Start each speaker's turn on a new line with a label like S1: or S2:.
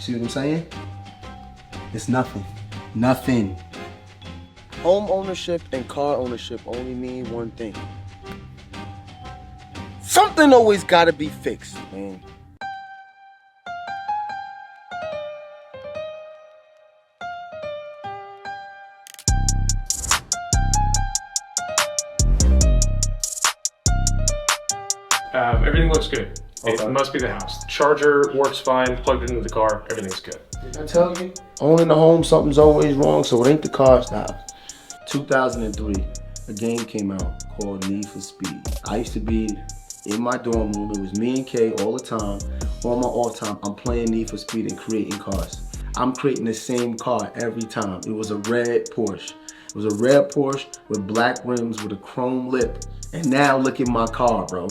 S1: See what I'm saying? It's nothing. Nothing.
S2: Home ownership and car ownership only mean one thing. Something always gotta be fixed, man.
S3: Everything looks good.
S2: Okay.
S3: It must be the house. The charger works fine, plugged into the car, everything's good.
S2: Did I tell you? Owning a home, something's always wrong, so it ain't the car, it's the house. 2003, a game came out called Need for Speed. I used to be in my dorm room. It was me and Kay all the time. On my off time, I'm playing Need for Speed and creating cars. I'm creating the same car every time. It was a red Porsche. It was a red Porsche with black rims with a chrome lip. And now look at my car, bro.